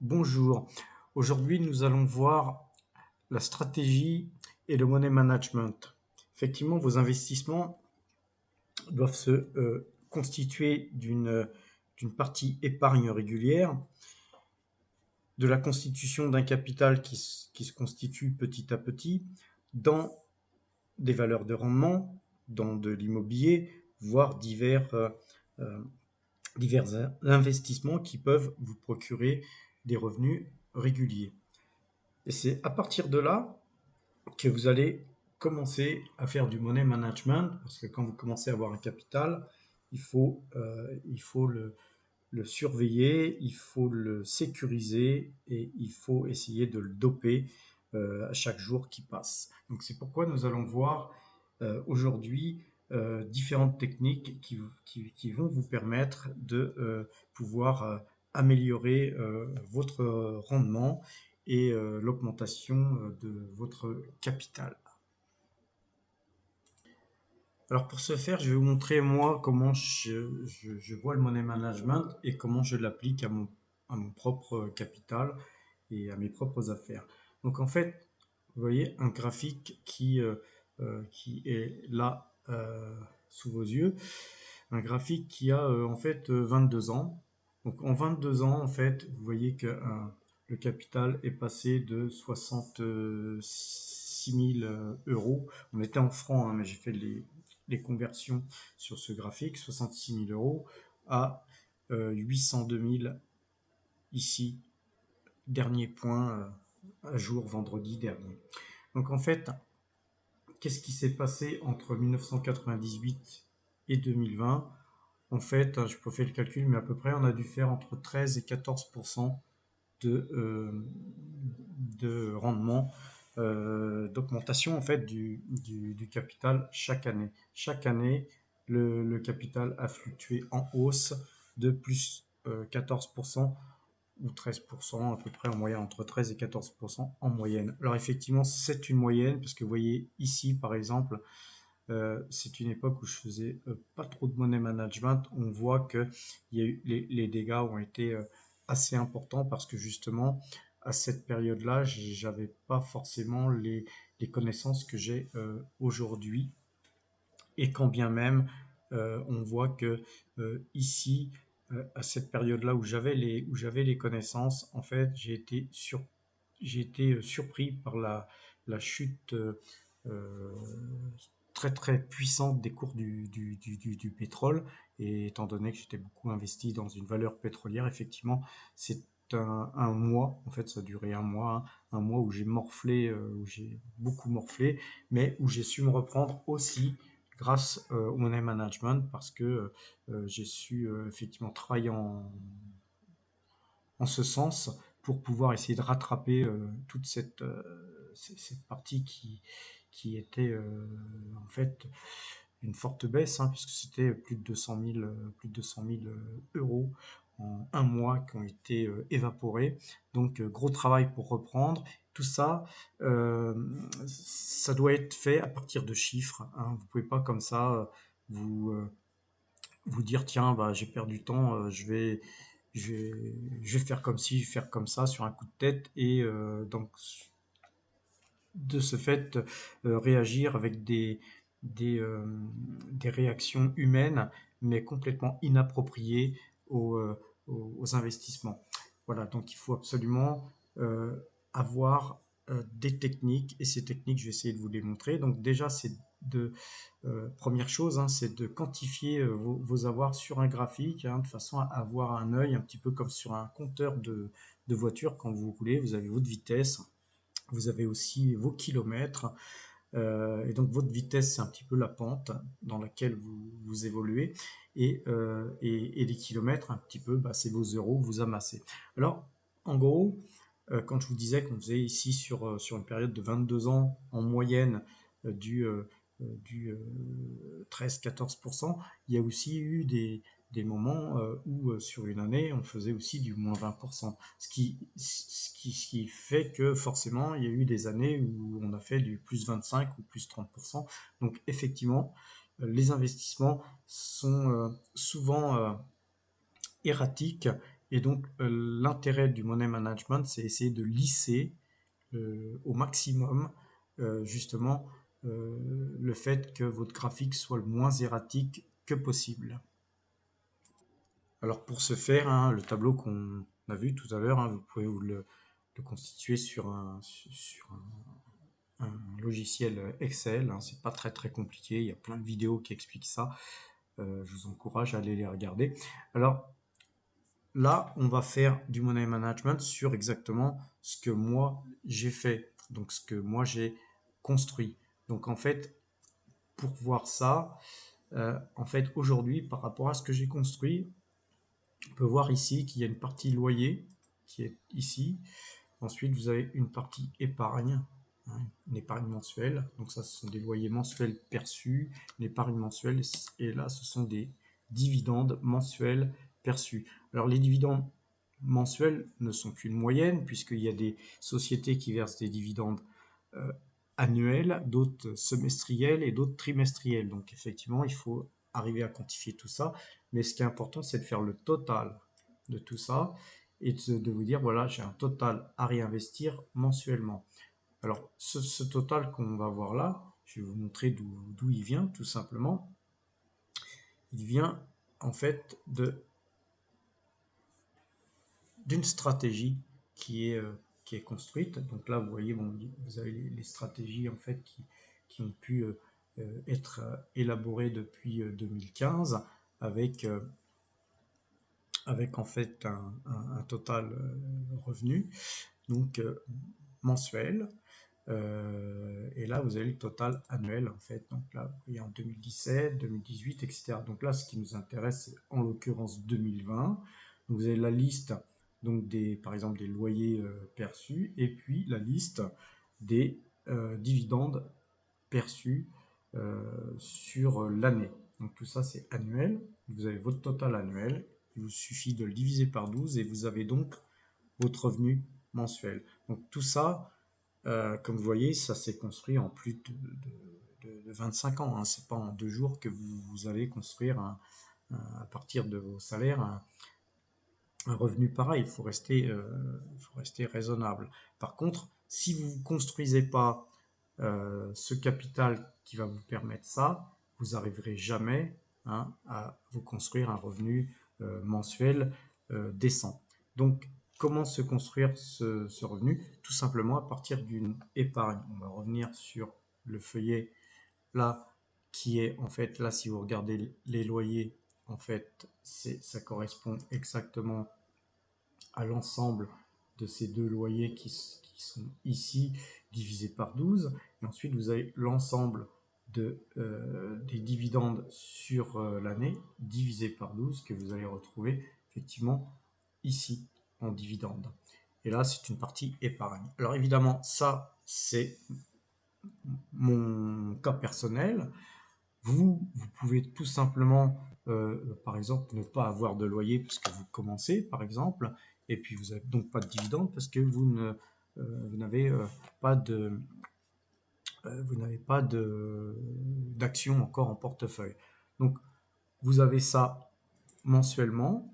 Bonjour, aujourd'hui nous allons voir la stratégie et le money management. Effectivement, vos investissements doivent se constituer d'une partie épargne régulière, de la constitution d'un capital qui se constitue petit à petit dans des valeurs de rendement, dans de l'immobilier, voire euh, divers investissements qui peuvent vous procurer des revenus réguliers. Et c'est à partir de là que vous allez commencer à faire du money management, parce que quand vous commencez à avoir un capital, il faut le surveiller, il faut le sécuriser et il faut essayer de le doper à chaque jour qui passe. Donc c'est pourquoi nous allons voir aujourd'hui différentes techniques qui vont vous permettre de pouvoir améliorer votre rendement et l'augmentation de votre capital. Alors pour ce faire, je vais vous montrer moi comment je vois le money management et comment je l'applique à mon propre capital et à mes propres affaires. Donc en fait, vous voyez un graphique qui est là sous vos yeux, un graphique qui a en fait 22 ans. Donc en 22 ans, en fait, vous voyez que le capital est passé de 66 000 euros. On était en francs, hein, mais j'ai fait les conversions sur ce graphique, 66 000 euros à 802 000 ici, dernier point à jour vendredi dernier. Donc en fait, qu'est-ce qui s'est passé entre 1998 et 2020? En fait, je peux faire le calcul, mais à peu près, on a dû faire entre 13 et 14% de rendement, d'augmentation en fait du capital chaque année. Chaque année, le capital a fluctué en hausse de plus 14% ou 13% à peu près en moyenne, entre 13 et 14% en moyenne. Alors effectivement, c'est une moyenne, parce que vous voyez ici par exemple, c'est une époque où je faisais pas trop de money management. On voit que il y a eu, les dégâts ont été assez importants parce que justement, à cette période-là, j'avais pas forcément les connaissances que j'ai aujourd'hui. Et quand bien même, on voit que ici, à cette période-là où j'avais les connaissances, en fait, j'ai été surpris par la chute euh, très très puissante des cours du pétrole. Et étant donné que j'étais beaucoup investi dans une valeur pétrolière, effectivement, c'est un mois, en fait, ça a duré un mois où j'ai morflé, où j'ai beaucoup morflé, mais où j'ai su me reprendre aussi grâce au money management parce que j'ai su effectivement travailler en ce sens pour pouvoir essayer de rattraper toute cette partie qui était en fait une forte baisse, hein, puisque c'était plus de 200 000, plus de 200 000 euros en un mois qui ont été évaporés. Donc gros travail pour reprendre. Tout ça, ça doit être fait à partir de chiffres, hein. Vous pouvez pas comme ça vous, vous dire tiens bah j'ai perdu du temps, je vais, je vais faire comme ci, je vais faire comme ça sur un coup de tête et donc de ce fait réagir avec des, euh, des réactions humaines mais complètement inappropriées aux investissements. Voilà, donc il faut absolument euh, avoir des techniques et ces techniques, je vais essayer de vous les montrer. Donc déjà, c'est de première chose, hein, c'est de quantifier vos avoirs sur un graphique, hein, de façon à avoir un œil un petit peu comme sur un compteur de voiture quand vous roulez. Vous avez votre vitesse, vous avez aussi vos kilomètres, et donc votre vitesse, c'est un petit peu la pente dans laquelle vous évoluez, et les kilomètres, un petit peu, bah, c'est vos euros que vous amassez. Alors, en gros, quand je vous disais qu'on faisait ici sur une période de 22 ans en moyenne du 13-14%, il y a aussi eu des moments où sur une année on faisait aussi du moins 20%. Ce qui fait que forcément il y a eu des années où on a fait du plus 25 ou plus 30%. Donc effectivement, les investissements sont souvent erratiques Et donc, l'intérêt du money management, c'est essayer de lisser au maximum justement le fait que votre graphique soit le moins erratique que possible. Alors pour ce faire, hein, le tableau qu'on a vu tout à l'heure, hein, vous pouvez vous le constituer sur un logiciel Excel. Hein, c'est pas très compliqué. Il y a plein de vidéos qui expliquent ça. Je vous encourage à aller les regarder. Alors là, on va faire du money management sur exactement ce que moi j'ai fait, donc ce que moi j'ai construit. Donc en fait, pour voir ça, en fait aujourd'hui, par rapport à ce que j'ai construit, on peut voir ici qu'il y a une partie loyer qui est ici. Ensuite, vous avez une partie épargne, hein, une épargne mensuelle. Donc ça, ce sont des loyers mensuels perçus, une épargne mensuelle. Et là, ce sont des dividendes mensuels perçus. Alors les dividendes mensuels ne sont qu'une moyenne, puisqu'il y a des sociétés qui versent des dividendes euh, annuels, d'autres semestriels et d'autres trimestriels. Donc effectivement, il faut arriver à quantifier tout ça. Mais ce qui est important, c'est de faire le total de tout ça et de vous dire, voilà, j'ai un total à réinvestir mensuellement. Alors, ce total qu'on va voir là, je vais vous montrer d'où il vient, tout simplement. Il vient, en fait, d'une stratégie qui est construite. Donc là, vous voyez, bon, vous avez les stratégies, en fait, qui ont pu être élaborées depuis 2015 avec en fait un total revenu donc mensuel. Et là, vous avez le total annuel en fait. Donc là, vous voyez en 2017, 2018, etc. Donc là, ce qui nous intéresse, c'est en l'occurrence 2020. Donc vous avez la liste donc par exemple des loyers perçus et puis la liste des dividendes perçus sur l'année. Donc tout ça, c'est annuel. Vous avez votre total annuel. Il vous suffit de le diviser par 12 et vous avez donc votre revenu mensuel. Donc tout ça, comme vous voyez, ça s'est construit en plus de 25 ans. Hein. C'est pas en 2 jours que vous allez construire à partir de vos salaires un revenu pareil. Il faut rester raisonnable. Par contre, si vous ne construisez pas ce capital qui va vous permettre ça, vous n'arriverez jamais hein, à vous construire un revenu mensuel décent. Donc, comment se construire ce revenu? Tout simplement à partir d'une épargne. On va revenir sur le feuillet là, qui est en fait, là, si vous regardez les loyers, en fait, ça correspond exactement à l'ensemble de ces deux loyers qui sont ici divisés par 12. Et ensuite, vous avez l'ensemble des dividendes sur l'année divisé par 12 que vous allez retrouver effectivement ici en dividendes. Et là, c'est une partie épargne. Alors évidemment, ça, c'est mon cas personnel. Vous pouvez tout simplement, par exemple, ne pas avoir de loyer parce que vous commencez, par exemple, et puis vous n'avez donc pas de dividende parce que vous n'avez pas d'action encore en portefeuille. Donc, vous avez ça mensuellement.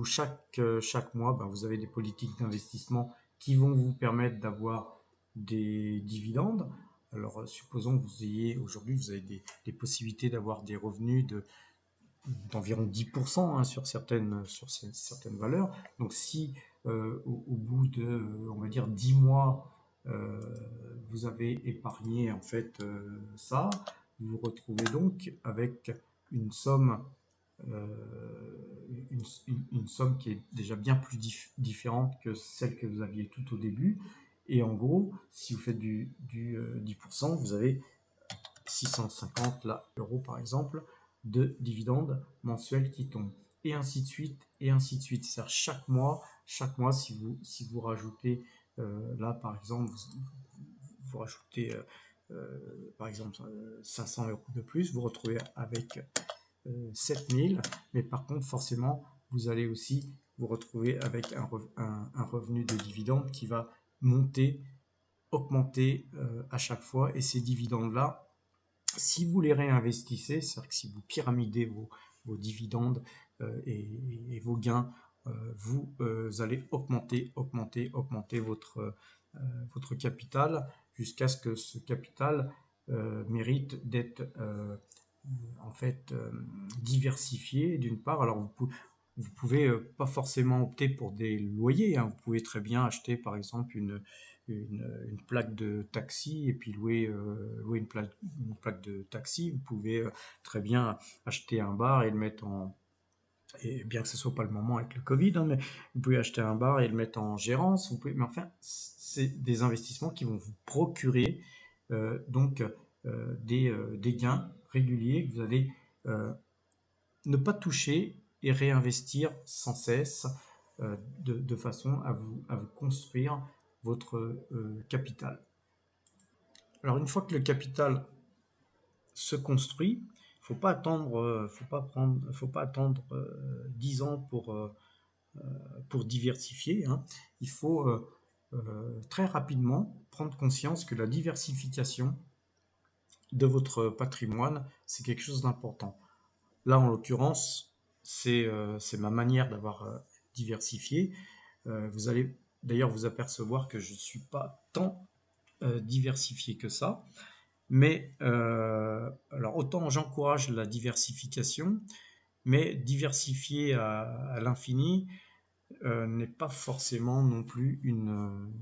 Chaque mois, ben, vous avez des politiques d'investissement qui vont vous permettre d'avoir des dividendes. Alors, supposons que vous ayez aujourd'hui, vous avez des possibilités d'avoir des revenus d'environ 10% hein, sur certaines valeurs. Donc, si au bout de, on va dire, 10 mois, euh, vous avez épargné en fait ça, vous vous retrouvez donc avec une somme euh, une somme qui est déjà bien plus différente que celle que vous aviez tout au début. Et en gros, si vous faites du 10%, vous avez 650 là, euros par exemple de dividendes mensuels qui tombent. Et ainsi de suite, et ainsi de suite. C'est-à-dire chaque mois si vous rajoutez, là par exemple, vous rajoutez par exemple 500 euros de plus, vous retrouvez avec 7000, mais par contre, forcément, vous allez aussi vous retrouver avec un revenu de dividende qui va monter, augmenter à chaque fois. Et ces dividendes-là, si vous les réinvestissez, c'est-à-dire que si vous pyramidez vos dividendes et vos gains vous allez augmenter votre capital jusqu'à ce que ce capital mérite d'être en fait diversifié d'une part. Alors vous pouvez pas forcément opter pour des loyers, hein. Vous pouvez très bien acheter par exemple une plaque de taxi et puis louer une plaque de taxi. Vous pouvez très bien acheter un bar et le mettre en, et bien que ce soit pas le moment avec le Covid, hein, mais vous pouvez acheter un bar et le mettre en gérance. Mais enfin, c'est des investissements qui vont vous procurer donc des gains réguliers que vous allez euh, ne pas toucher et réinvestir sans cesse de façon à vous construire votre capital. Alors une fois que le capital se construit, faut pas attendre 10 ans pour diversifier, hein. Il faut très rapidement prendre conscience que la diversification de votre patrimoine, c'est quelque chose d'important. Là, en l'occurrence, c'est ma manière d'avoir diversifié. Vous allez d'ailleurs vous apercevoir que je ne suis pas tant diversifié que ça. Mais alors autant j'encourage la diversification, mais diversifier à l'infini n'est pas forcément non plus une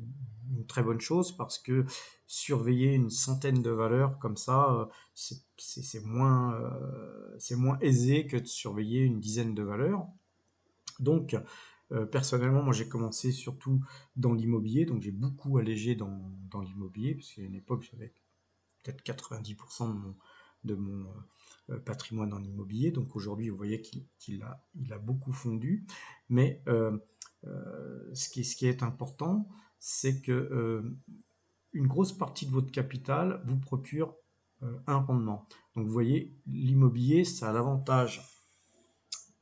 très bonne chose parce que surveiller une centaine de valeurs comme ça, c'est moins aisé que de surveiller une dizaine de valeurs. Donc, personnellement, moi j'ai commencé surtout dans l'immobilier, donc j'ai beaucoup allégé dans l'immobilier, parce qu'à une époque j'avais peut-être 90% de mon patrimoine en immobilier. Donc aujourd'hui, vous voyez qu'il a beaucoup fondu. Mais ce qui est important, c'est que une grosse partie de votre capital vous procure un rendement. Donc vous voyez, l'immobilier, ça a l'avantage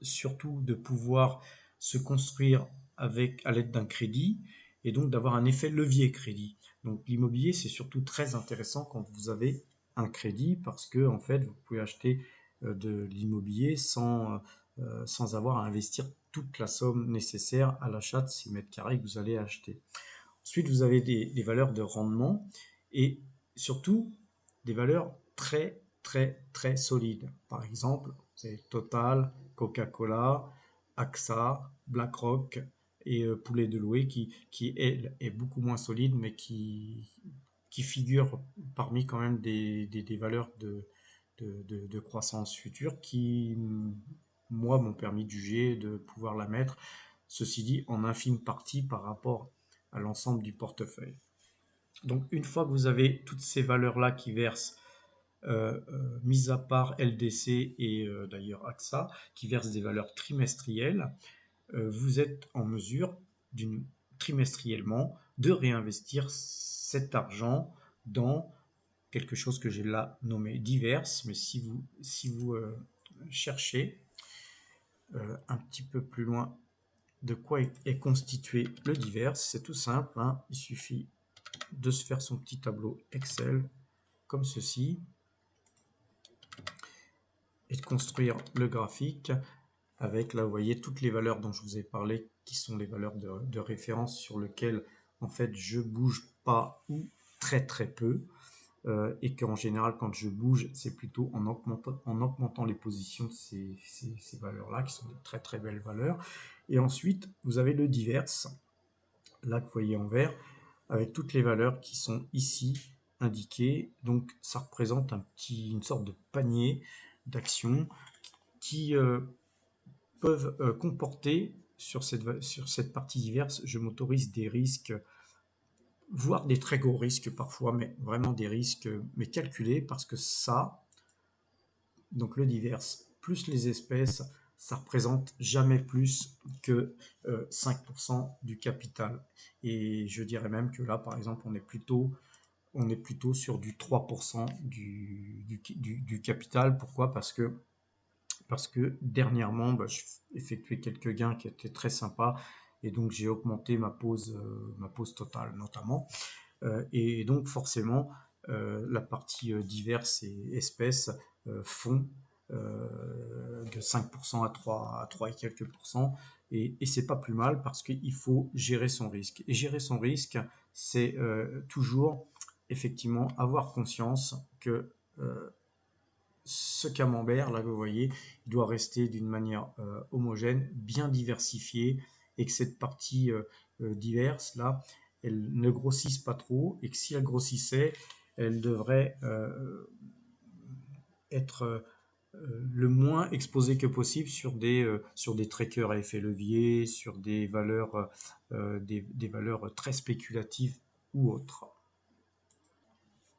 surtout de pouvoir se construire à l'aide d'un crédit et donc d'avoir un effet levier crédit. Donc l'immobilier, c'est surtout très intéressant quand vous avez un crédit parce que en fait, vous pouvez acheter de l'immobilier sans avoir à investir toute la somme nécessaire à l'achat de ces mètres carrés que vous allez acheter. Ensuite, vous avez des valeurs de rendement et surtout des valeurs très, très, très solides. Par exemple, vous avez Total, Coca-Cola, AXA, BlackRock et Poulet de Loué qui elle, est beaucoup moins solide, mais qui figure parmi quand même des valeurs de croissance future qui, moi, m'ont permis de juger, de pouvoir la mettre, ceci dit, en infime partie par rapport à l'ensemble du portefeuille. Donc une fois que vous avez toutes ces valeurs-là qui versent, mis à part LDC et d'ailleurs AXA, qui versent des valeurs trimestrielles, vous êtes en mesure trimestriellement de réinvestir cet argent dans quelque chose que j'ai là nommé diverses, mais si vous cherchez un petit peu plus loin de quoi est constitué le divers, c'est tout simple, hein. Il suffit de se faire son petit tableau Excel comme ceci et de construire le graphique avec, là vous voyez, toutes les valeurs dont je vous ai parlé qui sont les valeurs de référence sur lesquelles en fait je bouge pas ou très très peu. Et qu'en général, quand je bouge, c'est plutôt en augmentant les positions de ces valeurs-là, qui sont de très très belles valeurs. Et ensuite, vous avez le divers, là que vous voyez en vert, avec toutes les valeurs qui sont ici indiquées. Donc ça représente une sorte de panier d'actions qui peuvent comporter sur cette partie diverse, je m'autorise des risques, voire des très gros risques parfois, mais vraiment des risques, mais calculés, parce que ça, donc le divers, plus les espèces, ça représente jamais plus que 5% du capital. Et je dirais même que là, par exemple, on est plutôt sur du 3% du capital. Pourquoi? Parce que dernièrement, bah, j'ai effectué quelques gains qui étaient très sympas et donc j'ai augmenté ma pause totale notamment. Et donc forcément, la partie diverses et espèces font de 5% à 3 et quelques pourcents. Et c'est pas plus mal parce qu'il faut gérer son risque. Et gérer son risque, c'est toujours effectivement avoir conscience que ce camembert, là, vous voyez, il doit rester d'une manière homogène, bien diversifiée, et que cette partie diverse, là, elle ne grossisse pas trop, et que si elle grossissait, elle devrait être le moins exposée que possible sur des trackers à effet levier, sur des valeurs très spéculatives ou autres.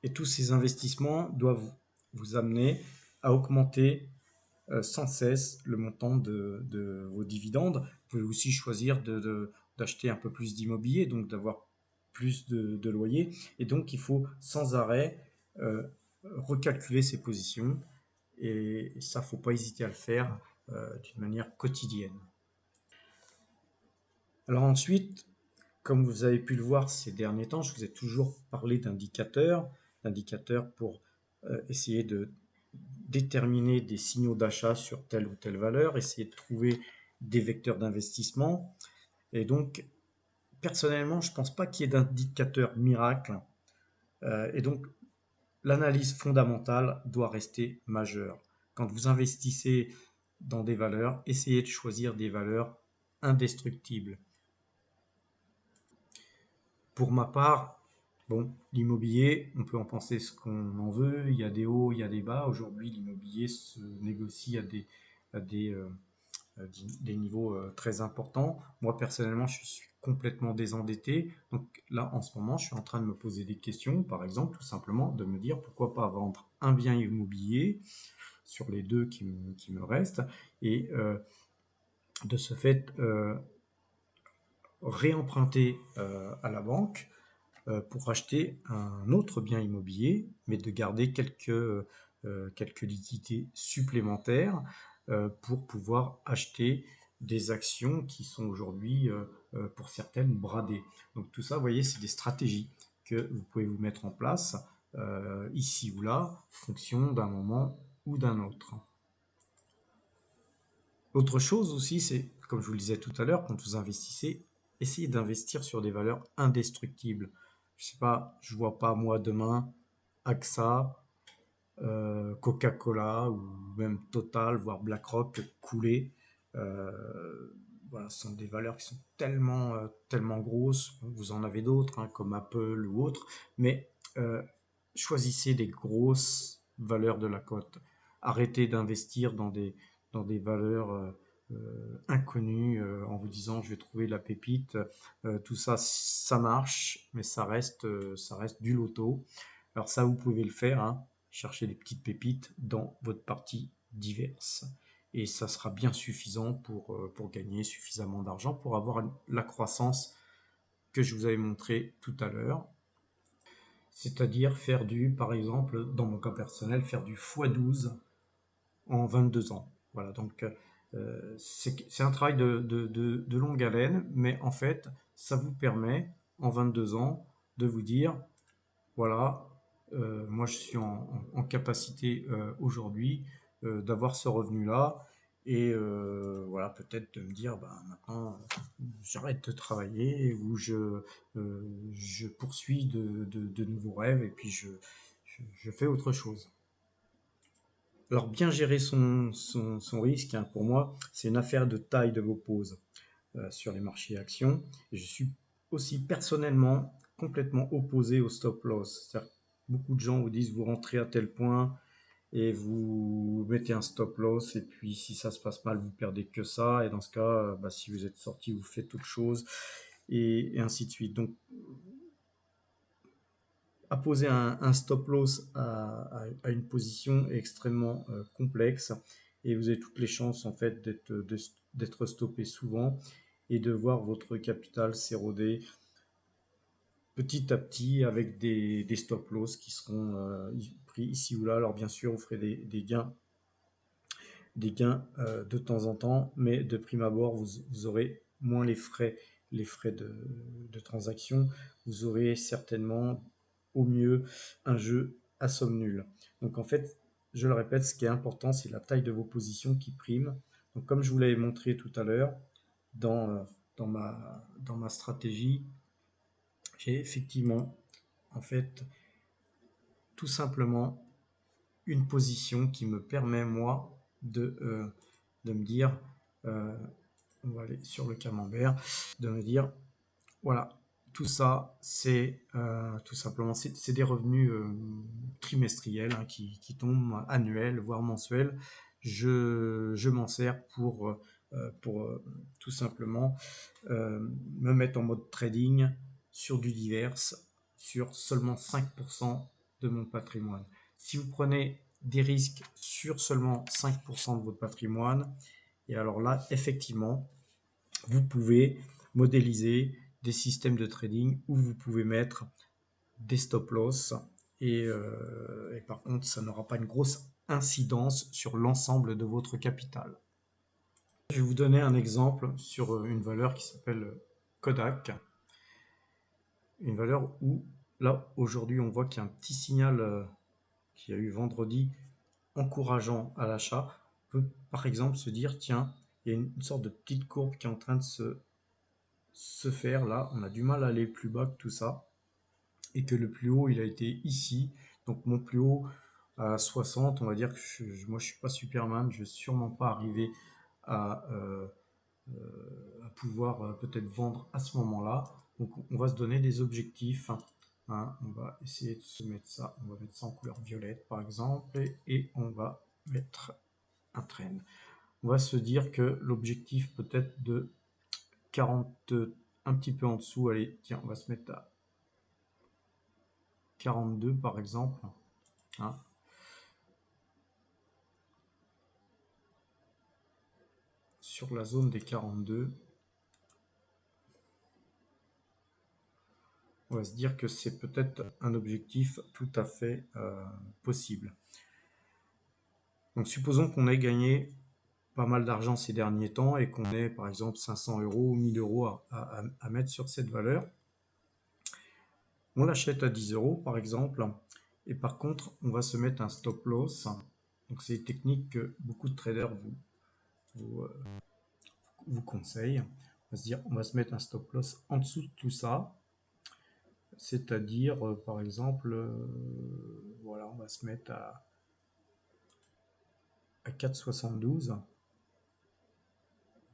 Et tous ces investissements doivent vous amener à augmenter sans cesse le montant de vos dividendes. Vous pouvez aussi choisir d'acheter un peu plus d'immobilier, donc d'avoir plus de loyers. Et donc, il faut sans arrêt euh, recalculer ses positions. Et ça, faut pas hésiter à le faire d'une manière quotidienne. Alors ensuite, comme vous avez pu le voir ces derniers temps, je vous ai toujours parlé d'indicateurs pour essayer de déterminer des signaux d'achat sur telle ou telle valeur, essayer de trouver des vecteurs d'investissement. Et donc, personnellement, je ne pense pas qu'il y ait d'indicateur miracle. Et donc, l'analyse fondamentale doit rester majeure. Quand vous investissez dans des valeurs, essayez de choisir des valeurs indestructibles. Pour ma part, bon, l'immobilier, on peut en penser ce qu'on en veut. Il y a des hauts, il y a des bas. Aujourd'hui, l'immobilier se négocie à des niveaux très importants. Moi, personnellement, je suis complètement désendetté. Donc là, en ce moment, je suis en train de me poser des questions. Par exemple, tout simplement, de me dire pourquoi pas vendre un bien immobilier sur les deux qui me restent et de ce fait réemprunter à la banque pour acheter un autre bien immobilier, mais de garder quelques liquidités supplémentaires pour pouvoir acheter des actions qui sont aujourd'hui, pour certaines, bradées. Donc tout ça, vous voyez, c'est des stratégies que vous pouvez vous mettre en place ici ou là, en fonction d'un moment ou d'un autre. Autre chose aussi, c'est, comme je vous le disais tout à l'heure, quand vous investissez, essayez d'investir sur des valeurs indestructibles. Je sais pas, je vois pas moi demain AXA, Coca-Cola ou même Total, voire BlackRock couler. Voilà, ce sont des valeurs qui sont tellement grosses. Vous en avez d'autres, hein, comme Apple ou autres, mais euh, choisissez des grosses valeurs de la cote. Arrêtez d'investir dans des valeurs inconnues en vous disant je vais trouver la pépite. Tout ça, ça marche, mais ça reste du loto. Alors ça, vous pouvez le faire, hein, chercher des petites pépites dans votre partie diverse. Et ça sera bien suffisant pour gagner suffisamment d'argent, pour avoir la croissance que je vous avais montré tout à l'heure. C'est-à-dire faire par exemple, dans mon cas personnel, faire du x12 en 22 ans. Voilà, donc c'est un travail de longue haleine, mais en fait, ça vous permet, en 22 ans, de vous dire, voilà, moi je suis en capacité aujourd'hui d'avoir ce revenu-là. Et voilà, peut-être de me dire, bah, maintenant, j'arrête de travailler ou je poursuis de nouveaux rêves et puis je fais autre chose. Alors, bien gérer son risque, hein, pour moi, c'est une affaire de taille de vos pauses sur les marchés actions. Et je suis aussi personnellement complètement opposé au stop loss. C'est-à-dire, beaucoup de gens vous disent vous rentrez à tel point et vous mettez un stop loss et puis si ça se passe mal vous perdez que ça et dans ce cas bah, si vous êtes sorti vous faites autre chose et ainsi de suite. Donc apposer un stop loss à une position est extrêmement complexe et vous avez toutes les chances en fait d'être stoppé souvent et de voir votre capital s'éroder petit à petit avec des stop loss qui seront pris ici ou là. Alors bien sûr, vous ferez des gains de temps en temps, mais de prime abord, vous aurez moins les frais de transaction. Vous aurez certainement au mieux un jeu à somme nulle. Donc en fait, je le répète, ce qui est important, c'est la taille de vos positions qui prime. Donc comme je vous l'avais montré tout à l'heure, dans ma stratégie, j'ai effectivement, en fait, tout simplement une position qui me permet, moi, de me dire, on va aller sur le camembert, de me dire, voilà, tout ça, c'est tout simplement, c'est des revenus trimestriels hein, qui tombent annuels, voire mensuels. Je m'en sers pour tout simplement me mettre en mode trading sur du divers, sur seulement 5% de mon patrimoine. Si vous prenez des risques sur seulement 5% de votre patrimoine, et alors là, effectivement, vous pouvez modéliser des systèmes de trading où vous pouvez mettre des stop loss et par contre, ça n'aura pas une grosse incidence sur l'ensemble de votre capital. Je vais vous donner un exemple sur une valeur qui s'appelle Kodak. Une valeur où, là, aujourd'hui, on voit qu'il y a un petit signal qu'il y a eu vendredi encourageant à l'achat. On peut, par exemple, se dire, tiens, il y a une sorte de petite courbe qui est en train de se faire là. On a du mal à aller plus bas que tout ça. Et que le plus haut, il a été ici. Donc, mon plus haut à 60, on va dire que moi, je suis pas Superman. Je ne vais sûrement pas arriver à... à pouvoir peut-être vendre à ce moment-là. Donc on va se donner des objectifs. Hein. On va essayer de se mettre ça. On va mettre ça en couleur violette par exemple et on va mettre un trend. On va se dire que l'objectif peut être de 40, un petit peu en dessous. Allez, tiens, on va se mettre à 42 par exemple. Hein. Sur la zone des 42. On va se dire que c'est peut-être un objectif tout à fait possible. Donc supposons qu'on ait gagné pas mal d'argent ces derniers temps et qu'on ait par exemple 500 euros ou 1000 euros à mettre sur cette valeur. On l'achète à 10 euros par exemple et par contre on va se mettre un stop loss. Donc c'est une technique que beaucoup de traders vous conseillent. On va se dire on va se mettre un stop loss en dessous de tout ça. C'est-à-dire par exemple voilà on va se mettre à 4,72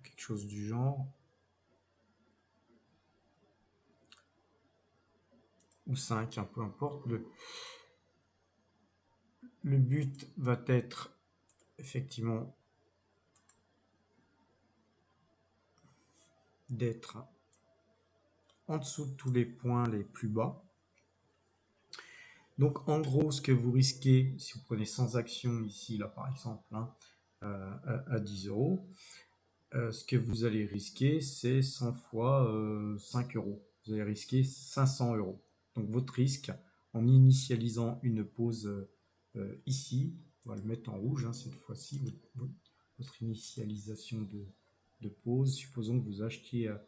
quelque chose du genre ou 5 peu importe. Le but va être effectivement d'être en dessous de tous les points les plus bas. Donc en gros ce que vous risquez si vous prenez sans action ici là par exemple hein, à 10 euros, ce que vous allez risquer c'est 100 fois 5 euros. Vous allez risquer 500 euros. Donc votre risque en initialisant une pause ici, on va le mettre en rouge hein, cette fois-ci, votre initialisation de pause, supposons que vous achetiez à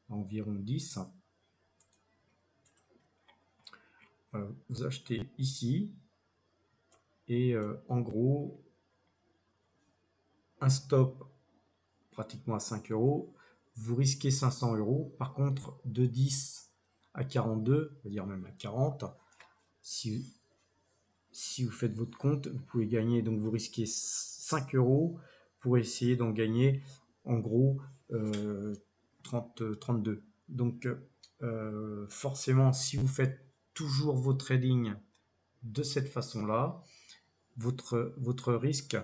environ 10. Vous achetez ici et en gros un stop pratiquement à 5 euros, vous risquez 500 euros. Par contre, de 10 à 42, on va dire même à 40, si vous faites votre compte, vous pouvez gagner, donc vous risquez 5 euros pour essayer d'en gagner en gros 32. Donc forcément, si vous faites toujours vos trading de cette façon-là, votre risque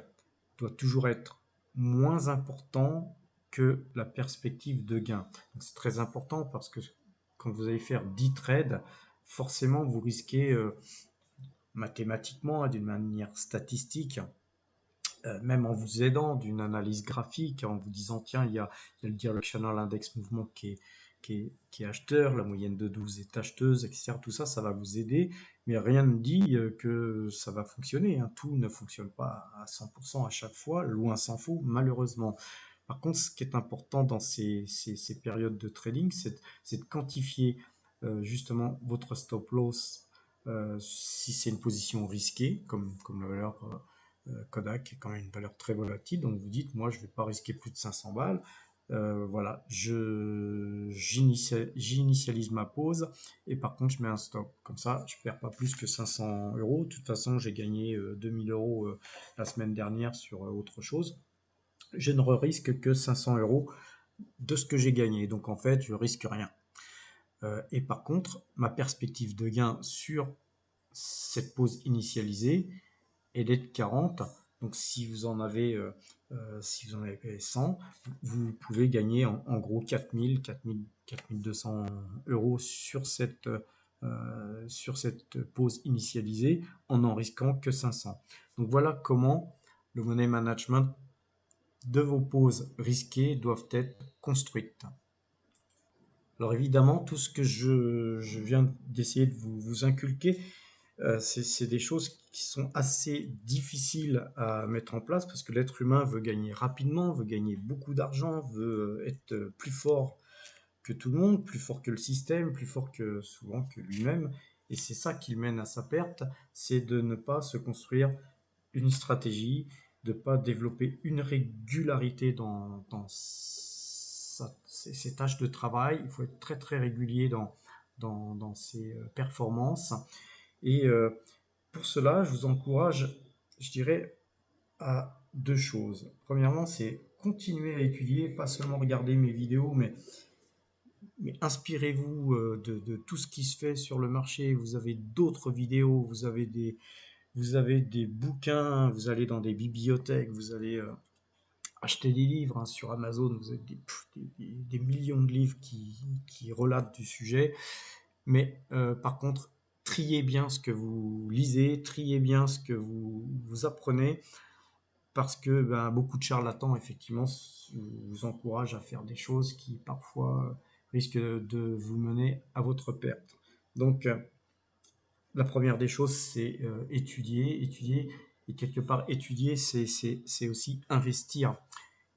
doit toujours être moins important que la perspective de gain. C'est très important parce que quand vous allez faire 10 trades, forcément vous risquez mathématiquement, d'une manière statistique, même en vous aidant d'une analyse graphique, en vous disant tiens, il y a le Directional Index Mouvement qui est acheteur, la moyenne de 12 est acheteuse, etc. Tout ça, ça va vous aider, mais rien ne dit que ça va fonctionner. Hein. Tout ne fonctionne pas à 100% à chaque fois, loin s'en faut, malheureusement. Par contre, ce qui est important dans ces périodes de trading, c'est de quantifier justement votre stop loss si c'est une position risquée, comme la valeur Kodak, qui est quand même une valeur très volatile. Donc vous dites, moi, je ne vais pas risquer plus de 500 balles. Voilà, j'initialise ma pause et par contre je mets un stop. Comme ça, je perds pas plus que 500 euros. De toute façon, j'ai gagné 2000 euros la semaine dernière sur autre chose. Je ne risque que 500 euros de ce que j'ai gagné. Donc en fait, je risque rien. Et par contre, ma perspective de gain sur cette pause initialisée est d'être 40. Donc si vous en avez, si vous en avez 100, vous pouvez gagner en gros 4000, 4200 euros sur cette pause initialisée en n'en risquant que 500. Donc voilà comment le money management de vos pauses risquées doivent être construites. Alors évidemment, tout ce que je viens d'essayer de vous inculquer, c'est des choses qui sont assez difficiles à mettre en place parce que l'être humain veut gagner rapidement, veut gagner beaucoup d'argent, veut être plus fort que tout le monde, plus fort que le système, plus fort que souvent que lui-même. Et c'est ça qui le mène à sa perte, c'est de ne pas se construire une stratégie, de ne pas développer une régularité dans ses tâches de travail. Il faut être très très régulier dans ses performances. Et pour cela, je vous encourage, je dirais, à deux choses. Premièrement, c'est continuer à étudier, pas seulement regarder mes vidéos, mais inspirez-vous de tout ce qui se fait sur le marché. Vous avez d'autres vidéos, vous avez des bouquins, vous allez dans des bibliothèques, vous allez acheter des livres hein, sur Amazon, vous avez des millions de livres qui relatent du sujet. Mais par contre, triez bien ce que vous lisez, triez bien ce que vous apprenez, parce que ben, beaucoup de charlatans, effectivement, vous encouragent à faire des choses qui parfois risquent de vous mener à votre perte. Donc, la première des choses, c'est étudier, et quelque part, étudier, c'est aussi investir,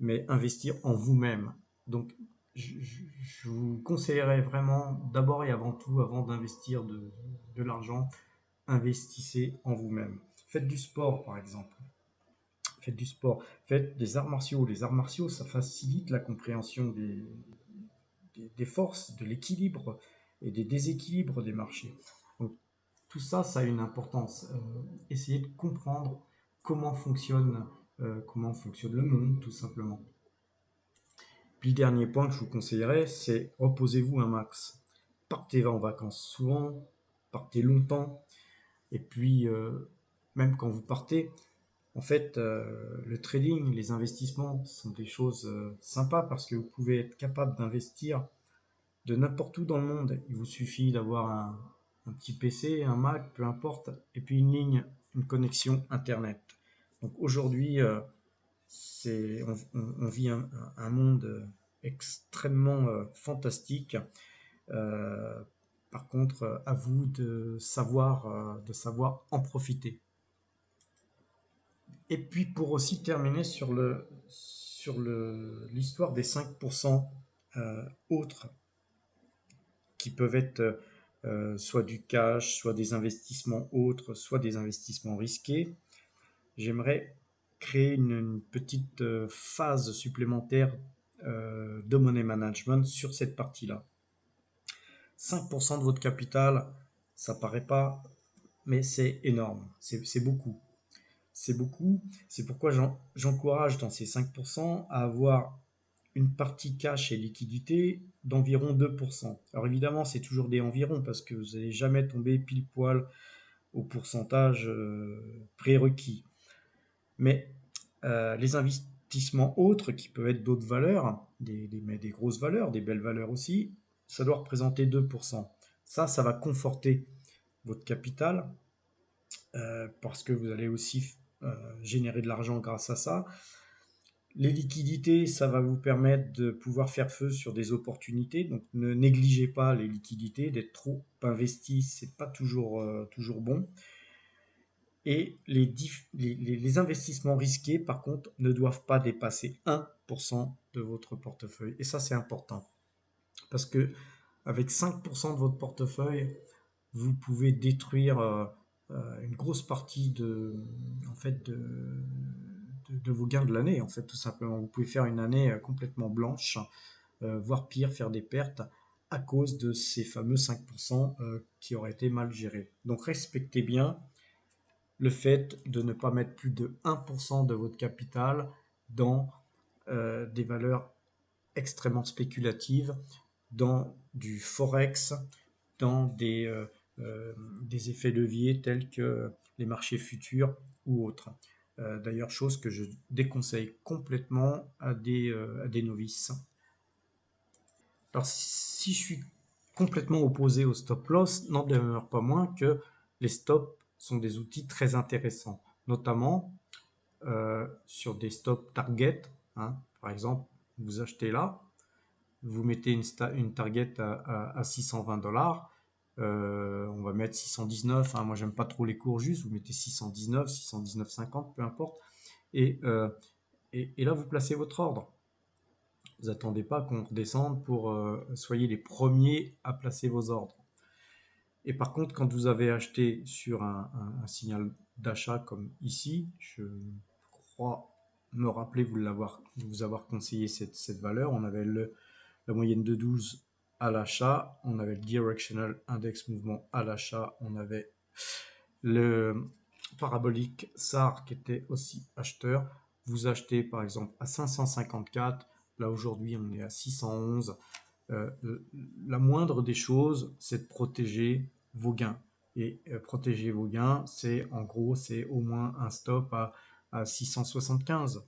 mais investir en vous-même. Donc, je vous conseillerais vraiment, d'abord et avant tout, avant d'investir de l'argent, investissez en vous-même. Faites du sport, par exemple. Faites du sport. Faites des arts martiaux. Les arts martiaux, ça facilite la compréhension des forces, de l'équilibre et des déséquilibres des marchés. Donc, tout ça, ça a une importance. Essayez de comprendre comment fonctionne le monde, tout simplement. Puis le dernier point que je vous conseillerais, c'est reposez-vous un max. Partez en vacances souvent, partez longtemps, et puis même quand vous partez, en fait, le trading, les investissements sont des choses sympas parce que vous pouvez être capable d'investir de n'importe où dans le monde. Il vous suffit d'avoir un petit PC, un Mac, peu importe, et puis une ligne, une connexion Internet. Donc aujourd'hui, on vit un monde extrêmement fantastique. Euh, Par contre, à vous de savoir en profiter. Et puis pour aussi terminer l'histoire des 5% autres qui peuvent être soit du cash, soit des investissements autres, soit des investissements risqués, j'aimerais créer une petite phase supplémentaire de money management sur cette partie-là. 5% de votre capital, ça paraît pas, mais c'est énorme, c'est beaucoup. C'est beaucoup, c'est pourquoi j'encourage dans ces 5% à avoir une partie cash et liquidité d'environ 2%. Alors évidemment, c'est toujours des environs parce que vous n'allez jamais tomber pile poil au pourcentage prérequis. Mais les investissements autres, qui peuvent être d'autres valeurs, mais des grosses valeurs, des belles valeurs aussi, ça doit représenter 2%. Ça va conforter votre capital parce que vous allez aussi générer de l'argent grâce à ça. Les liquidités, ça va vous permettre de pouvoir faire feu sur des opportunités. Donc ne négligez pas les liquidités, d'être trop investi, c'est pas toujours bon. Et les investissements risqués, par contre, ne doivent pas dépasser 1% de votre portefeuille. Et ça, c'est important. Parce que avec 5% de votre portefeuille, vous pouvez détruire une grosse partie en fait, de de vos gains de l'année, en fait, tout simplement. Vous pouvez faire une année complètement blanche, voire pire, faire des pertes à cause de ces fameux 5% qui auraient été mal gérés. Donc respectez bien le fait de ne pas mettre plus de 1% de votre capital dans des valeurs extrêmement spéculatives, dans du forex, dans des effets leviers tels que les marchés futurs ou autres. D'ailleurs, chose que je déconseille complètement à des novices. Alors, si je suis complètement opposé au stop loss, n'en demeure pas moins que les stops sont des outils très intéressants, notamment sur des stop target. Hein. Par exemple, vous achetez là, vous mettez une target à 620 $. On va mettre 619. Hein. Moi, j'aime pas trop les cours justes. Vous mettez 619, 619,50, peu importe. Et, et là, vous placez votre ordre. Vous attendez pas qu'on redescende pour soyez les premiers à placer vos ordres. Et par contre, quand vous avez acheté sur un signal d'achat comme ici, je crois me rappeler vous avoir conseillé cette valeur. On avait la moyenne de 12 à l'achat, on avait le Directional Index Mouvement à l'achat, on avait le parabolique SAR qui était aussi acheteur. Vous achetez par exemple à 554, là aujourd'hui on est à 611. La moindre des choses, c'est de protéger vos gains. Et protéger vos gains, c'est en gros, c'est au moins un stop à 675,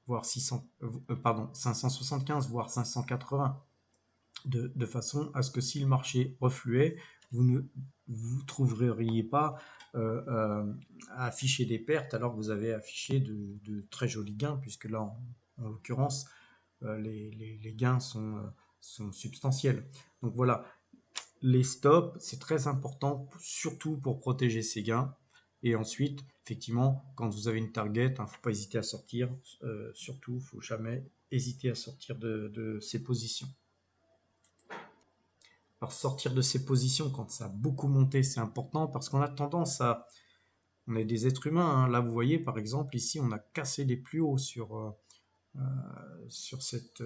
voire 575, voire 580. De façon à ce que si le marché refluait, vous ne vous trouveriez pas à afficher des pertes alors que vous avez affiché de très jolis gains, puisque là, en l'occurrence, les gains sont substantiels. Donc voilà, les stops, c'est très important, surtout pour protéger ses gains. Et ensuite, effectivement, quand vous avez une target, il ne faut pas hésiter à sortir. Surtout, il ne faut jamais hésiter à sortir de ses positions. Alors sortir de ses positions quand ça a beaucoup monté, c'est important parce qu'on a tendance à... On est des êtres humains. Hein. Là, vous voyez, par exemple, ici, on a cassé les plus hauts sur cette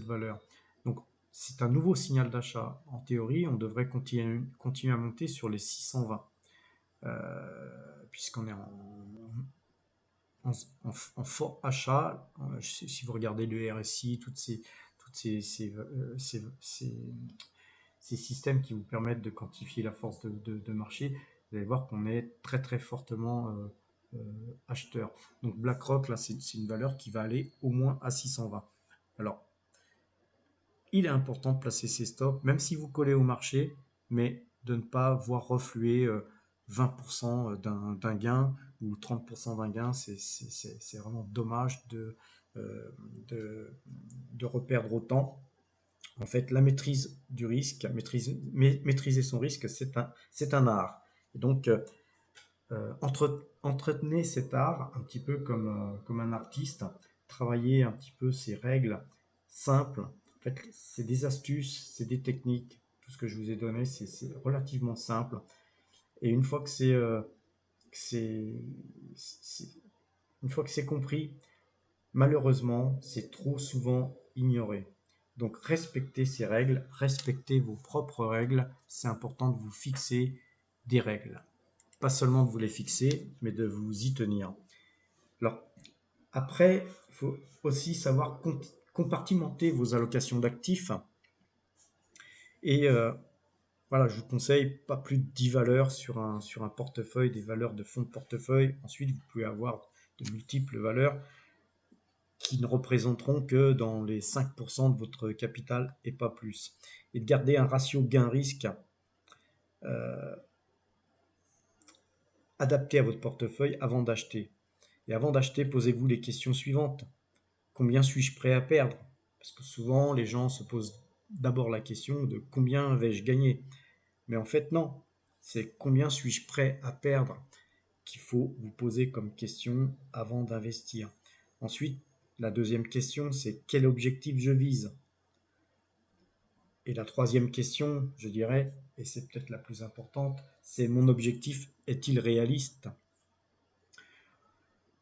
valeur. Donc, c'est un nouveau signal d'achat. En théorie, on devrait continuer à monter sur les 620, puisqu'on est en fort achat. Si vous regardez le RSI, toutes ces systèmes qui vous permettent de quantifier la force de marché, vous allez voir qu'on est très très fortement acheteur. Donc BlackRock, là, c'est une valeur qui va aller au moins à 620. Alors, il est important de placer ses stops, même si vous collez au marché, mais de ne pas voir refluer 20% d'un gain ou 30% d'un gain. C'est vraiment dommage de reperdre autant. En fait, la maîtrise du risque, maîtriser son risque, c'est un art. Et donc, entretenez cet art un petit peu comme un artiste, travaillez un petit peu ces règles simples. En fait, c'est des astuces, c'est des techniques. Tout ce que je vous ai donné, c'est relativement simple. Et c'est- une fois que c'est compris, malheureusement, c'est trop souvent ignoré. Donc respectez ces règles, respectez vos propres règles. C'est important de vous fixer des règles. Pas seulement de vous les fixer, mais de vous y tenir. Alors, après, il faut aussi savoir compartimenter vos allocations d'actifs. Et voilà, je vous conseille pas plus de 10 valeurs sur un portefeuille, des valeurs de fonds de portefeuille. Ensuite, vous pouvez avoir de multiples valeurs qui ne représenteront que dans les 5% de votre capital et pas plus. Et de garder un ratio gain-risque euh, adapté à votre portefeuille avant d'acheter. Et avant d'acheter, posez-vous les questions suivantes. Combien suis-je prêt à perdre? Parce que souvent, les gens se posent d'abord la question de combien vais-je gagner? Mais en fait, non. C'est combien suis-je prêt à perdre qu'il faut vous poser comme question avant d'investir. Ensuite, la deuxième question, c'est quel objectif je vise? Et la troisième question, je dirais, et c'est peut-être la plus importante, c'est mon objectif est-il réaliste?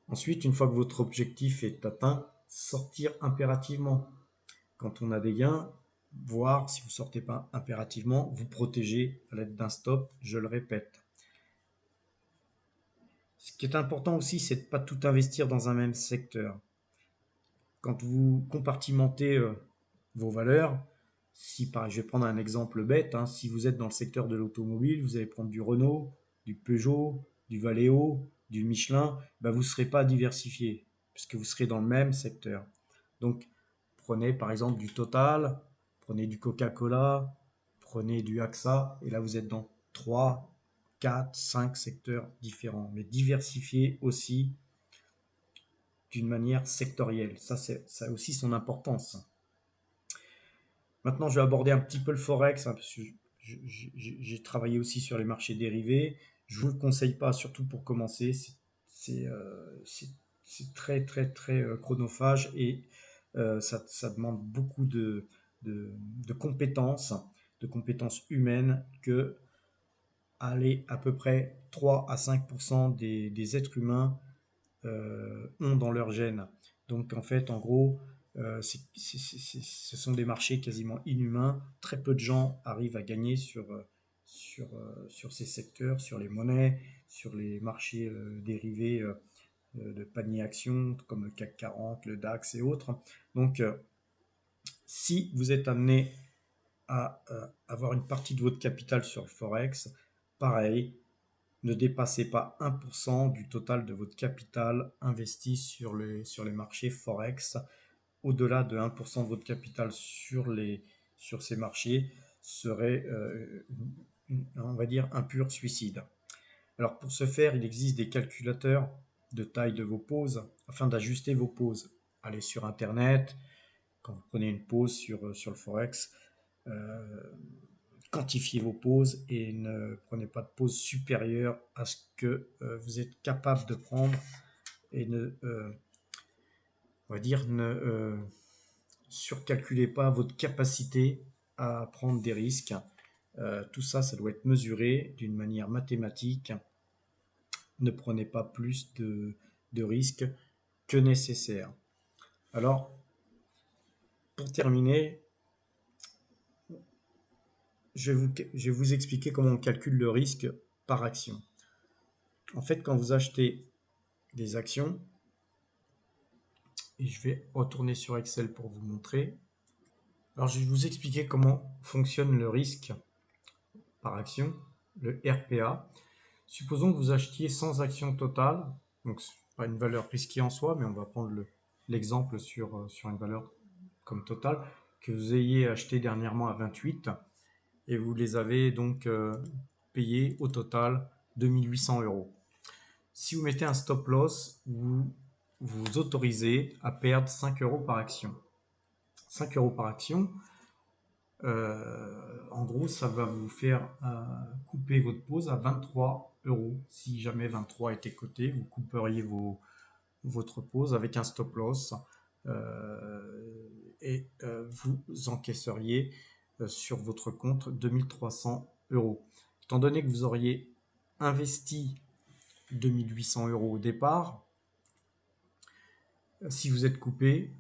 Ensuite, une fois que votre objectif est atteint, sortir impérativement. Quand on a des gains, voir si vous ne sortez pas impérativement, vous protéger à l'aide d'un stop, je le répète. Ce qui est important aussi, c'est de ne pas tout investir dans un même secteur. Quand vous compartimentez vos valeurs, si je vais prendre un exemple bête, hein, si vous êtes dans le secteur de l'automobile, vous allez prendre du Renault, du Peugeot, du Valeo, du Michelin, ben vous ne serez pas diversifié, puisque vous serez dans le même secteur. Donc, prenez par exemple du Total, prenez du Coca-Cola, prenez du AXA, et là vous êtes dans 3, 4, 5 secteurs différents. Mais diversifiez aussi d'une manière sectorielle. Ça a aussi son importance. Maintenant, je vais aborder un petit peu le Forex, hein, parce que j'ai travaillé aussi sur les marchés dérivés. Je ne vous le conseille pas, surtout pour commencer. C'est très, très, très chronophage et ça demande beaucoup de compétences, de compétences humaines que aller à peu près 3 à 5% des êtres humains ont dans leur gène. Donc en fait, en gros, ce sont des marchés quasiment inhumains. Très peu de gens arrivent à gagner sur ces secteurs, sur les monnaies, sur les marchés dérivés de panier actions comme le CAC 40, le DAX et autres. Donc si vous êtes amené à avoir une partie de votre capital sur le Forex, pareil, ne dépassez pas 1% du total de votre capital investi sur les marchés Forex. Au-delà de 1% de votre capital sur ces marchés serait, on va dire, un pur suicide. Alors pour ce faire, il existe des calculateurs de taille de vos pauses afin d'ajuster vos pauses. Allez sur Internet, quand vous prenez une pause sur le Forex, euh, quantifiez vos pauses et ne prenez pas de pause supérieure à ce que vous êtes capable de prendre et on va dire, ne surcalculez pas votre capacité à prendre des risques. Tout ça, ça doit être mesuré d'une manière mathématique. Ne prenez pas plus de risques que nécessaire. Alors, pour terminer, je vais vous expliquer comment on calcule le risque par action. En fait, quand vous achetez des actions, et je vais retourner sur Excel pour vous montrer. Alors, je vais vous expliquer comment fonctionne le risque par action, le RPA. Supposons que vous achetiez 100 actions totales, donc ce n'est pas une valeur risquée en soi, mais on va prendre l'exemple sur une valeur comme totale, que vous ayez acheté dernièrement à 28, et vous les avez donc payées au total 2800 euros. Si vous mettez un stop loss, vous vous autorisez à perdre 5 euros par action. 5 euros par action, en gros, ça va vous faire couper votre pause à 23 euros. Si jamais 23 était coté, vous couperiez votre pause avec un stop loss et vous encaisseriez sur votre compte 2300 euros. Étant donné que vous auriez investi 2800 euros au départ, si vous êtes coupé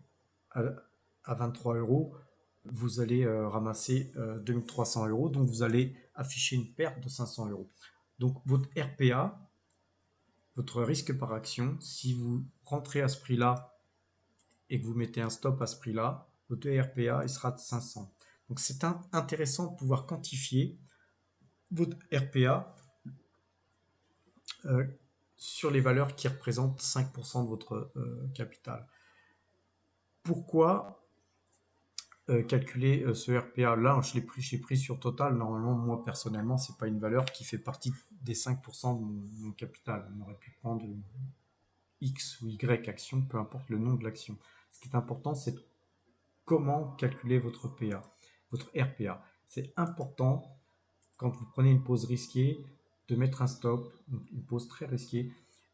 à 23 euros, vous allez ramasser 2300 euros, donc vous allez afficher une perte de 500 euros. Donc votre RPA, votre risque par action, si vous rentrez à ce prix-là et que vous mettez un stop à ce prix-là, votre RPA il sera de 500. Donc c'est intéressant de pouvoir quantifier votre RPA sur les valeurs qui représentent 5% de votre capital. Pourquoi calculer ce RPA là, j'ai pris sur Total. Normalement, moi personnellement, c'est pas une valeur qui fait partie des 5% de mon capital. On aurait pu prendre une X ou Y action, peu importe le nom de l'action. Ce qui est important, c'est comment calculer votre PA, votre RPA. C'est important quand vous prenez une pause risquée de mettre un stop, une pause très risquée,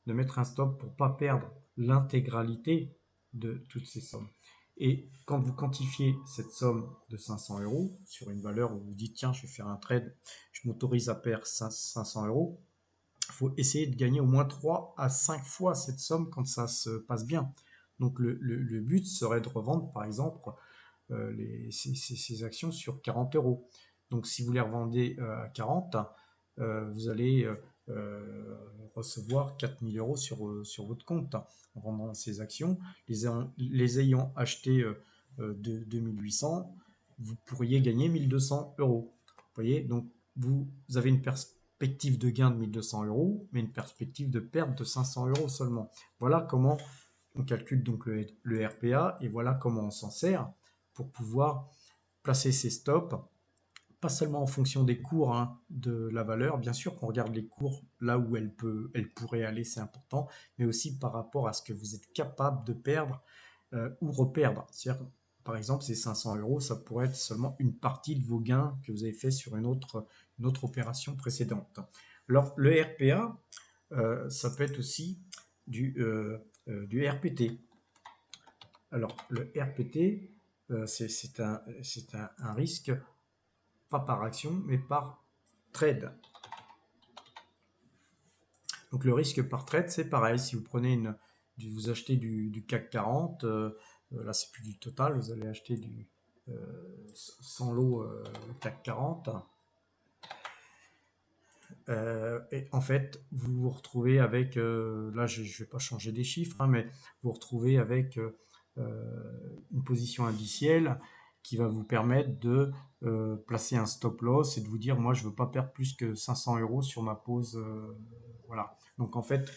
de mettre un stop pour pas perdre l'intégralité de toutes ces sommes. Et quand vous quantifiez cette somme de 500 euros sur une valeur où vous dites tiens, je vais faire un trade, je m'autorise à perdre 500 euros, faut essayer de gagner au moins 3 à 5 fois cette somme quand ça se passe bien. Donc le but serait de revendre par exemple ces actions sur 40 euros. Donc si vous les revendez à 40, vous allez recevoir 4000 euros sur votre compte en vendant ces actions. Les ayant achetées de 2800, vous pourriez gagner 1200 euros. Vous voyez, donc vous avez une perspective de gain de 1200 euros, mais une perspective de perte de 500 euros seulement. Voilà comment on calcule donc le RPA et voilà comment on s'en sert pour pouvoir placer ses stops, pas seulement en fonction des cours de la valeur, bien sûr qu'on regarde les cours là où elle pourrait aller, c'est important, mais aussi par rapport à ce que vous êtes capable de perdre ou reperdre. C'est-à-dire, par exemple, ces 500 euros, ça pourrait être seulement une partie de vos gains que vous avez fait sur une autre opération précédente. Alors, le RPA, ça peut être aussi du RPT. Alors, le RPT, c'est un risque, pas par action, mais par trade. Donc, le risque par trade, c'est pareil. Si vous prenez vous achetez du CAC 40, là, c'est plus du total, vous allez acheter 100 lots CAC 40. Et en fait, vous vous retrouvez avec, là je ne vais pas changer des chiffres, mais vous vous retrouvez avec une position indicielle qui va vous permettre de placer un stop loss et de vous dire, moi je ne veux pas perdre plus que 500 euros sur ma pause. Voilà. Donc en fait,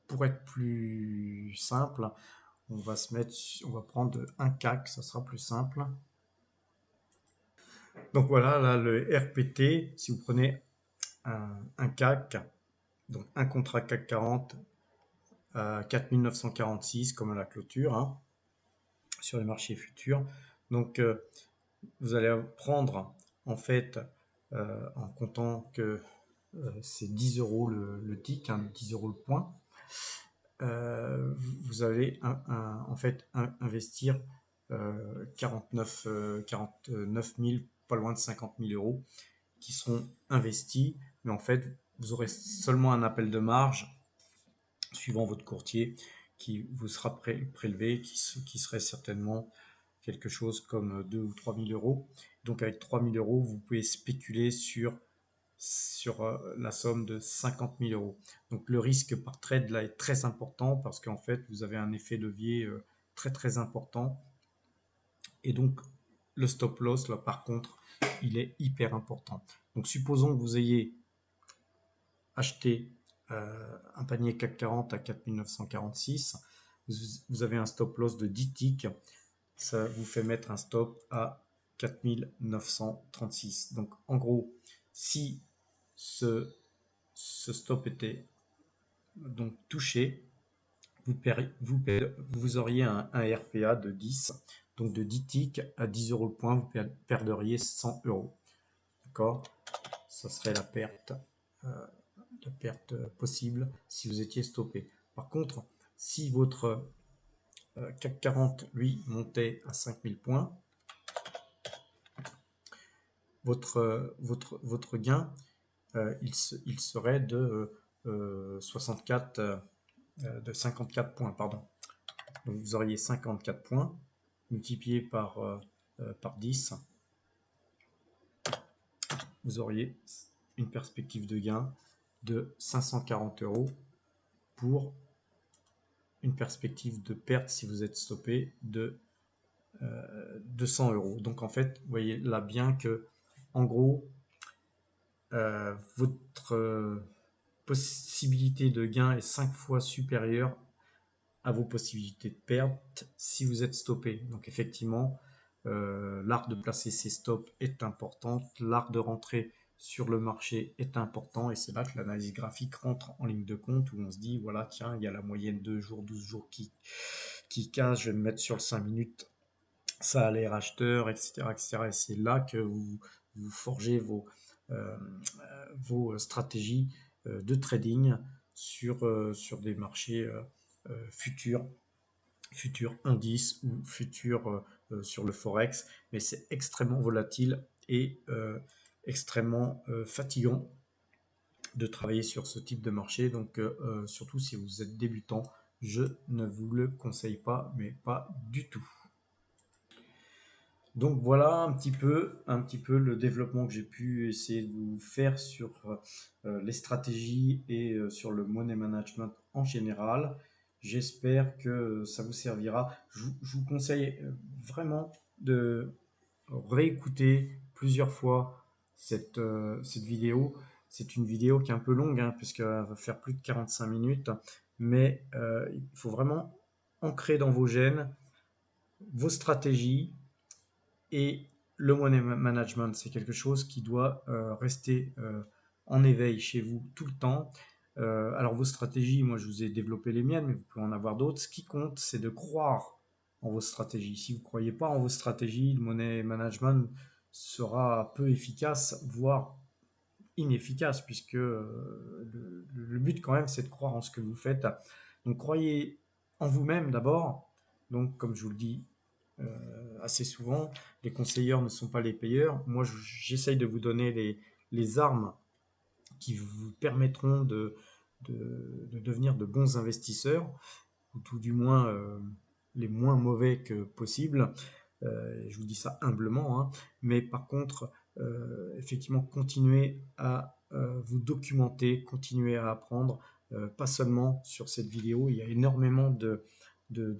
pour être plus simple, on va prendre un CAC, ça sera plus simple. Donc voilà, là le RPT, si vous prenez un CAC, donc un contrat CAC 40 à 4946 comme à la clôture sur les marchés futurs. Donc vous allez prendre en fait en comptant que c'est 10 euros le tick, 10 euros le point. Vous allez en fait investir 49 000, pas loin de 50 000 euros qui seront investis, mais en fait vous aurez seulement un appel de marge suivant votre courtier qui vous sera prélevé, qui serait certainement quelque chose comme 2 ou 3 000 euros. Donc avec 3 000 euros, vous pouvez spéculer sur la somme de 50 000 euros. Donc le risque par trade là est très important parce qu'en fait vous avez un effet levier très très important. Et donc le stop loss là par contre il est hyper important. Donc supposons que vous ayez acheté un panier CAC 40 à 4946, vous avez un stop loss de 10 ticks, ça vous fait mettre un stop à 4936. Donc en gros, si ce stop était donc touché, vous auriez un RPA de 10, donc de 10 ticks à 10 euros le point, vous perdriez 100 euros. D'accord? Ça serait la perte possible si vous étiez stoppé. Par contre, si votre CAC 40, lui, montait à 5000 points, votre gain, il serait de 54 points. Pardon. Donc vous auriez 54 points multiplié par 10. Vous auriez une perspective de gain de 540 euros pour une perspective de perte si vous êtes stoppé de 200 euros. Donc en fait, vous voyez là bien que en gros, votre possibilité de gain est 5 fois supérieure à vos possibilités de perte si vous êtes stoppé. Donc effectivement, l'art de placer ses stops est important, l'art de rentrer sur le marché est important et c'est là que l'analyse graphique rentre en ligne de compte où on se dit voilà tiens il y a la moyenne 2 jours, 12 jours qui casse, je vais me mettre sur le 5 minutes, ça a l'air acheteur, etc., etc. Et c'est là que vous forgez vos stratégies de trading sur des marchés futurs indices ou futurs sur le forex, mais c'est extrêmement volatile et extrêmement fatigant de travailler sur ce type de marché. Donc, surtout si vous êtes débutant, je ne vous le conseille pas, mais pas du tout. Donc voilà un petit peu le développement que j'ai pu essayer de vous faire sur les stratégies et sur le money management en général. J'espère que ça vous servira. Je vous conseille vraiment de réécouter plusieurs fois cette vidéo. C'est une vidéo qui est un peu longue, hein, puisqu'elle va faire plus de 45 minutes, mais il faut vraiment ancrer dans vos gènes vos stratégies et le money management. C'est quelque chose qui doit rester en éveil chez vous tout le temps. Alors vos stratégies, moi je vous ai développé les miennes, mais vous pouvez en avoir d'autres. Ce qui compte, c'est de croire en vos stratégies. Si vous ne croyez pas en vos stratégies, le money management sera peu efficace, voire inefficace, puisque le but quand même, c'est de croire en ce que vous faites. Donc croyez en vous-même d'abord. Donc comme je vous le dis assez souvent, les conseilleurs ne sont pas les payeurs. Moi, j'essaye de vous donner les armes qui vous permettront de devenir de bons investisseurs, ou tout du moins les moins mauvais que possible. Je vous dis ça humblement, hein. Mais par contre, effectivement, continuez à vous documenter, continuez à apprendre, pas seulement sur cette vidéo. Il y a énormément de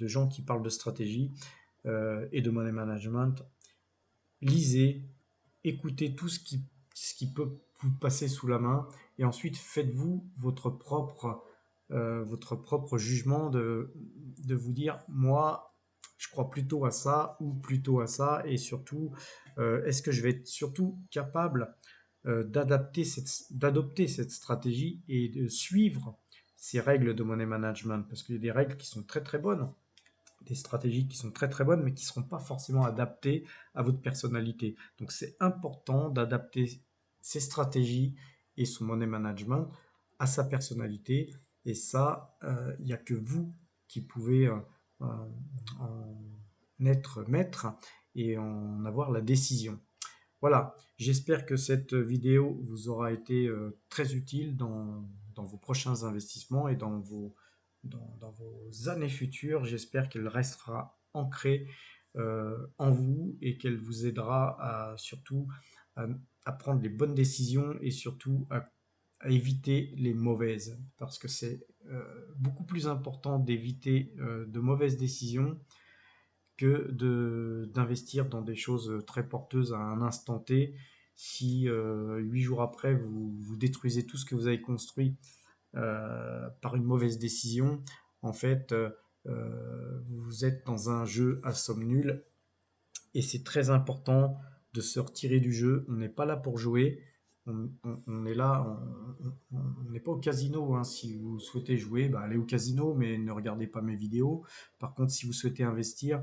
gens qui parlent de stratégie et de money management. Lisez, écoutez tout ce qui peut vous passer sous la main et ensuite faites-vous votre propre jugement de vous dire, moi, je crois plutôt à ça ou plutôt à ça, et surtout, est-ce que je vais être surtout capable d'adopter cette stratégie et de suivre ces règles de money management, parce qu'il y a des règles qui sont très très bonnes, des stratégies qui sont très très bonnes, mais qui ne seront pas forcément adaptées à votre personnalité. Donc c'est important d'adapter ses stratégies et son money management à sa personnalité. Et ça, il n'y a que vous qui pouvez en être maître et en avoir la décision. Voilà, j'espère que cette vidéo vous aura été très utile dans vos prochains investissements et dans vos années futures. J'espère qu'elle restera ancrée en vous et qu'elle vous aidera surtout à, à prendre les bonnes décisions et surtout à éviter les mauvaises. Parce que c'est beaucoup plus important d'éviter de mauvaises décisions que d'investir dans des choses très porteuses à un instant T. Si 8 jours après, vous détruisez tout ce que vous avez construit par une mauvaise décision, en fait, vous êtes dans un jeu à somme nulle et c'est très important de se retirer du jeu. On n'est pas là pour jouer. On est là, on n'est pas au casino, hein. Si vous souhaitez jouer, bah, allez au casino, mais ne regardez pas mes vidéos. Par contre, si vous souhaitez investir,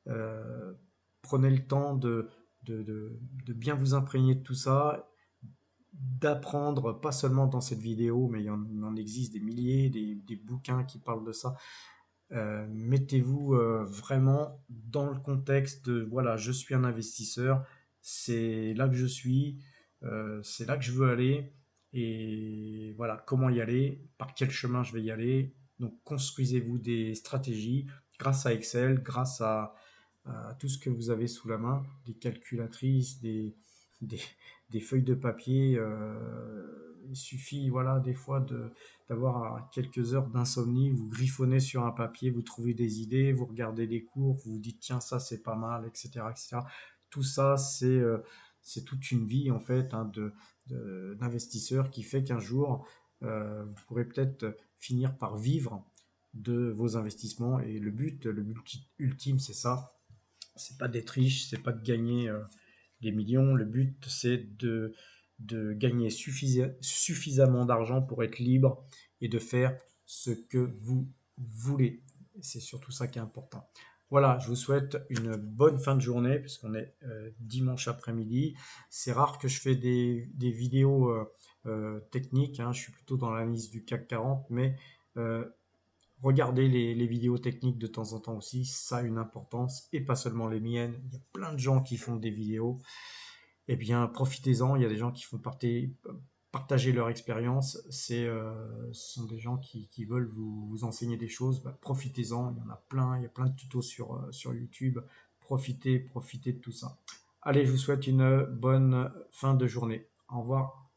euh, prenez le temps de bien vous imprégner de tout ça, d'apprendre, pas seulement dans cette vidéo, mais il en existe des milliers, des bouquins qui parlent de ça. Mettez-vous vraiment dans le contexte de, voilà, je suis un investisseur, c'est là que je suis, c'est là que je veux aller, et voilà, comment y aller, par quel chemin je vais y aller. Donc construisez-vous des stratégies grâce à Excel, grâce à tout ce que vous avez sous la main, des calculatrices, des, des feuilles de papier. Il suffit, voilà, des fois d'avoir quelques heures d'insomnie, vous griffonnez sur un papier, vous trouvez des idées, vous regardez des cours, vous vous dites tiens ça c'est pas mal, etc., etc. Tout ça c'est toute une vie en fait, hein, d'investisseur qui fait qu'un jour vous pourrez peut-être finir par vivre de vos investissements, et le but ultime c'est ça, c'est pas d'être riche, c'est pas de gagner des millions. Le but, c'est de gagner suffisamment d'argent pour être libre et de faire ce que vous voulez. C'est surtout ça qui est important. Voilà, je vous souhaite une bonne fin de journée puisqu'on est dimanche après-midi. C'est rare que je fais des vidéos techniques, hein. Je suis plutôt dans l'analyse du CAC 40, mais euh, regardez les vidéos techniques de temps en temps aussi, ça a une importance, et pas seulement les miennes. Il y a plein de gens qui font des vidéos. Eh bien, profitez-en. Il y a des gens qui font partager leur expérience. Ce sont des gens qui veulent vous enseigner des choses. Bah, profitez-en, il y en a plein, il y a plein de tutos sur YouTube. Profitez de tout ça. Allez, je vous souhaite une bonne fin de journée. Au revoir.